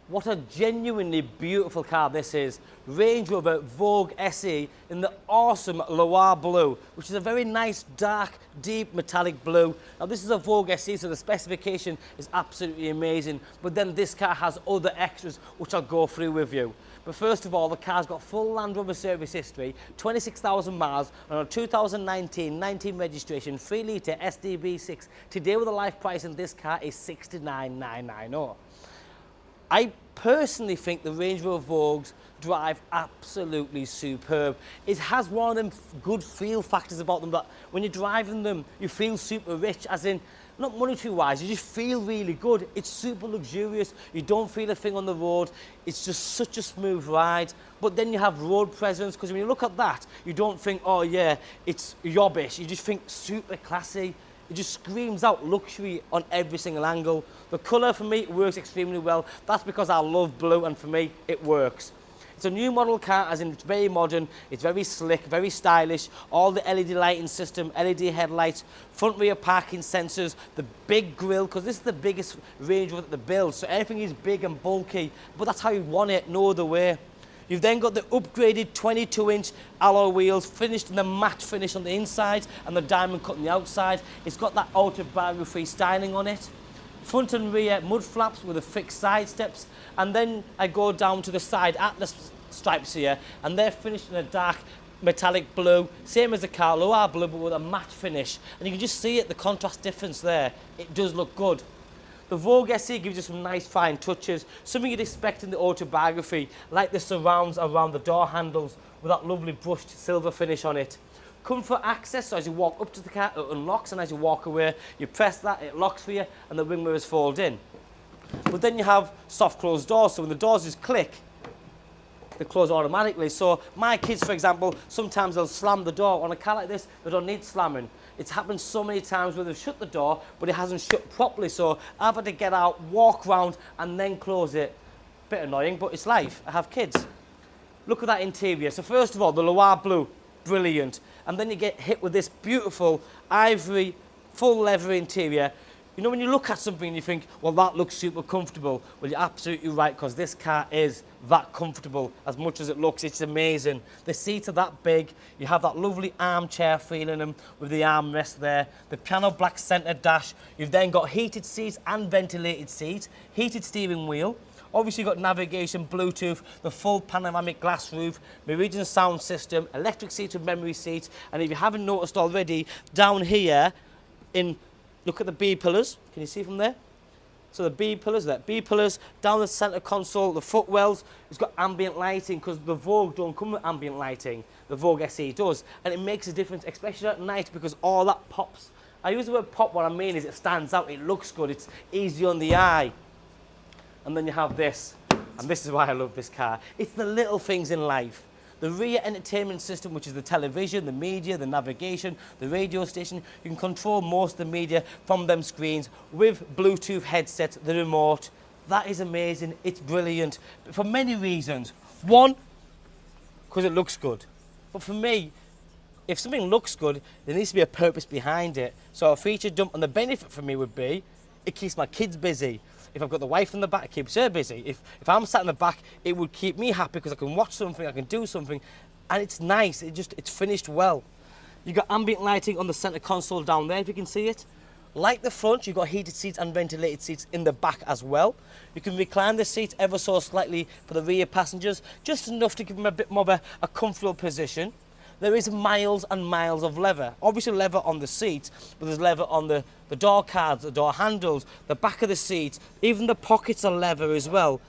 What a genuinely beautiful car this is. Range Rover Vogue SE in the awesome Loire Blue, which is a very nice, dark, deep metallic blue. Now this is a Vogue SE, so the specification is absolutely amazing. But then this car has other extras, which I'll go through with you. But first of all, the car's got full Land Rover service history, 26,000 miles, and a 2019 19 registration, 3 litre SDB6. Today with the life price in this car is 69,990. I personally think the Range Rover Vogues drive absolutely superb. It has one of them good feel factors about them that when you're driving them, you feel super rich, as in, not monetary wise, you just feel really good. It's super luxurious. You don't feel a thing on the road. It's just such a smooth ride. But then you have road presence, because when you look at that, you don't think, oh yeah, it's yobbish. You just think super classy. It just screams out luxury on every single angle. The colour for me works extremely well. That's because I love blue, and for me it works. It's a new model car, as in it's very modern, it's very slick, very stylish. All the LED lighting system, LED headlights, front rear parking sensors, the big grille, because this is the biggest Range Rover that they build, so everything is big and bulky, but that's how you want it, no other way. You've then got the upgraded 22-inch alloy wheels, finished in the matte finish on the inside and the diamond cut on the outside. It's got that autobiography styling on it. Front and rear mud flaps with the fixed side steps. And then I go down to the side Atlas stripes here, and they're finished in a dark metallic blue, same as the car, Loire Blue, but with a matte finish. And you can just see it, the contrast difference there. It does look good. The Vogue SE gives you some nice fine touches, something you'd expect in the autobiography, like the surrounds around the door handles with that lovely brushed silver finish on it. Comfort access, so as you walk up to the car, it unlocks, and as you walk away, you press that, it locks for you, and the wing mirrors fold in. But then you have soft closed doors, so when the doors just click, they close automatically. So my kids, for example, sometimes they'll slam the door. On a car like this, they don't need slamming. It's happened so many times where they've shut the door, but it hasn't shut properly, so I've had to get out, walk around, and then close it. Bit annoying, but it's life. I have kids. Look at that interior. So first of all, the Loire Blue, brilliant. And then you get hit with this beautiful ivory, full leather interior. You know, when you look at something and you think, well, that looks super comfortable. Well, you're absolutely right, because this car is that comfortable as much as it looks. It's amazing. The seats are that big. You have that lovely armchair feel in them with the armrest there. The piano black centre dash. You've then got heated seats and ventilated seats, heated steering wheel. Obviously, you've got navigation, Bluetooth, the full panoramic glass roof, Meridian sound system, electric seats with memory seats. And if you haven't noticed already, down here look at the B pillars. Can you see from there? So the B pillars, down the centre console, the footwells, it's got ambient lighting, because the Vogue don't come with ambient lighting. The Vogue SE does. And it makes a difference, especially at night, because all that pops. I use the word pop, what I mean is it stands out, it looks good, it's easy on the eye. And then you have this, and this is why I love this car. It's the little things in life. The rear entertainment system, which is the television, the media, the navigation, the radio station. You can control most of the media from them screens with Bluetooth headsets, the remote. That is amazing. It's brilliant for many reasons. One, because it looks good. But for me, if something looks good, there needs to be a purpose behind it. So a feature dump, and the benefit for me would be, it keeps my kids busy. If I've got the wife in the back, it keeps her busy. If I'm sat in the back, it would keep me happy, because I can watch something, I can do something, and it's nice. It's finished well. You've got ambient lighting on the centre console down there, if you can see it. Like the front, you've got heated seats and ventilated seats in the back as well. You can recline the seats ever so slightly for the rear passengers, just enough to give them a bit more of a comfortable position. There is miles and miles of leather. Obviously leather on the seats, but there's leather on the door cards, the door handles, the back of the seats, even the pockets are leather as well.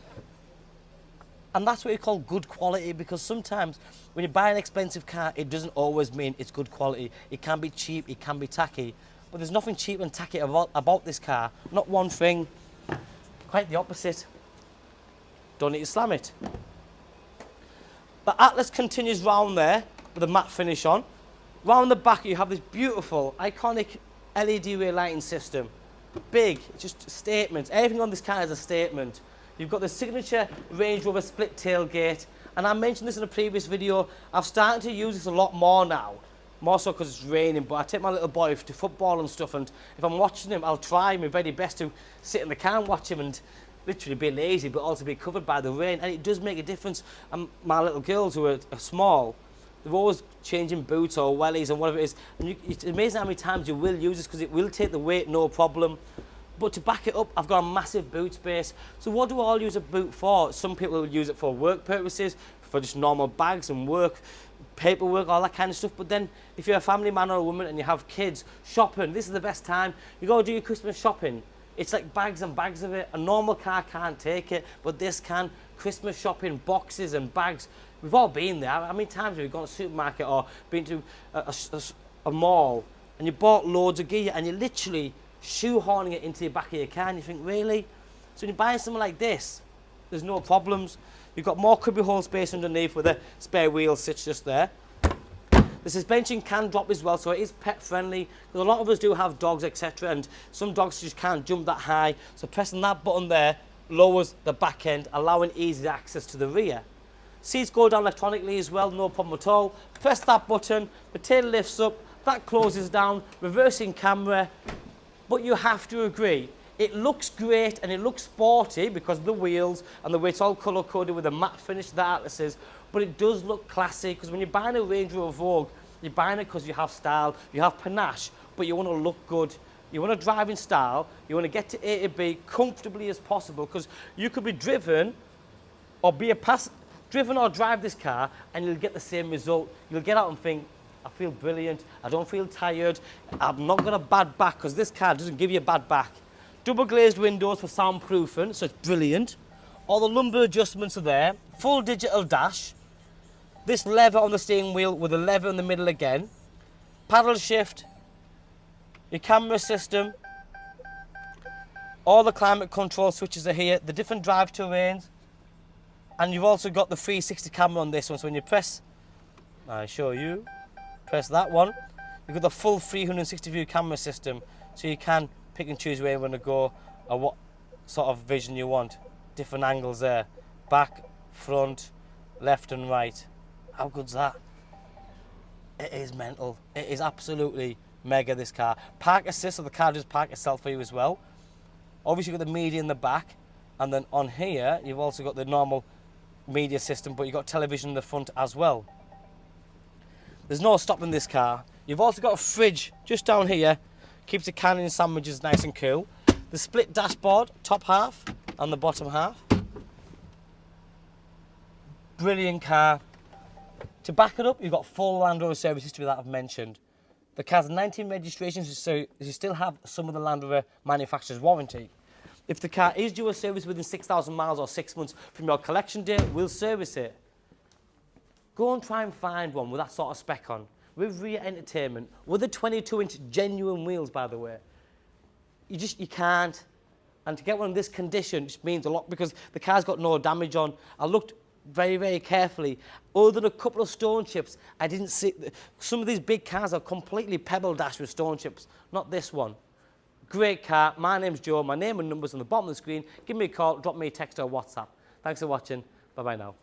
And that's what you call good quality, because sometimes when you buy an expensive car, it doesn't always mean it's good quality. It can be cheap, it can be tacky, but there's nothing cheap and tacky about this car. Not one thing, quite the opposite. Don't need to slam it. The Atlas continues round there, with a matte finish on. Round the back you have this beautiful, iconic LED rear lighting system. Big, it's just a statement. Everything on this car is a statement. You've got the signature Range Rover split tailgate, and I mentioned this in a previous video. I've started to use this a lot more now. More so because it's raining, but I take my little boy to football and stuff, and if I'm watching him, I'll try my very best to sit in the car and watch him, and literally be lazy, but also be covered by the rain, and it does make a difference. And my little girls who are small, they're always changing boots or wellies and whatever it is, and it's amazing how many times you will use this because it will take the weight, no problem. But to back it up, I've got a massive boot space. So what do I all use a boot for? Some people will use it for work purposes, for just normal bags and work, paperwork, all that kind of stuff. But then if you're a family man or a woman and you have kids, shopping, this is the best time. You go do your Christmas shopping. It's like bags and bags of it. A normal car can't take it, but this can. Christmas shopping, boxes and bags. We've all been there. How many times have you gone to a supermarket or been to a mall and you bought loads of gear and you're literally shoehorning it into the back of your car and you think, really? So when you're buying something like this, there's no problems. You've got more cubbyhole space underneath with a spare wheel sits just there. The suspension can drop as well, so it is pet friendly. Because a lot of us do have dogs, etc., and some dogs just can't jump that high. So pressing that button there lowers the back end, allowing easy access to the rear. Seats go down electronically as well, no problem at all. Press that button, the tail lifts up, that closes down, reversing camera. But you have to agree, it looks great and it looks sporty because of the wheels and the way it's all colour coded with a matte finish of the atlases, but it does look classy because when you're buying a Range Rover Vogue, you're buying it because you have style, you have panache, but you want to look good. You want to drive in style, you want to get to A to B comfortably as possible because you could be driven or drive this car and you'll get the same result. You'll get out and think, I feel brilliant, I don't feel tired, I've not got a bad back because this car doesn't give you a bad back. Double glazed windows for soundproofing, so it's brilliant. All the lumbar adjustments are there. Full digital dash. This lever on the steering wheel with a lever in the middle again. Paddle shift. Your camera system. All the climate control switches are here. The different drive terrains. And you've also got the 360 camera on this one. So when you press, I show you, press that one. You've got the full 360 view camera system. So you can pick and choose where you want to go or what sort of vision you want. Different angles there. Back, front, left and right. How good's that? It is mental. It is absolutely mega, this car. Park assist, so the car does park itself for you as well. Obviously you've got the media in the back, and then on here you've also got the normal media system, but you've got television in the front as well. There's no stopping this car. You've also got a fridge just down here. Keeps the canning sandwiches nice and cool. The split dashboard, top half and the bottom half. Brilliant car. To back it up, you've got full Land Rover service history that I've mentioned. The car's 19 registrations, so you still have some of the Land Rover manufacturer's warranty. If the car is due a service within 6,000 miles or 6 months from your collection date, we'll service it. Go and try and find one with that sort of spec on, with rear entertainment, with the 22-inch genuine wheels, by the way. You can't. And to get one in this condition just means a lot because the car's got no damage on. I looked very, very carefully. Other than a couple of stone chips, I didn't see. Some of these big cars are completely pebble dashed with stone chips, not this one. Great car. My name's Joe. My name and number's on the bottom of the screen. Give me a call, drop me a text or WhatsApp. Thanks for watching. Bye-bye now.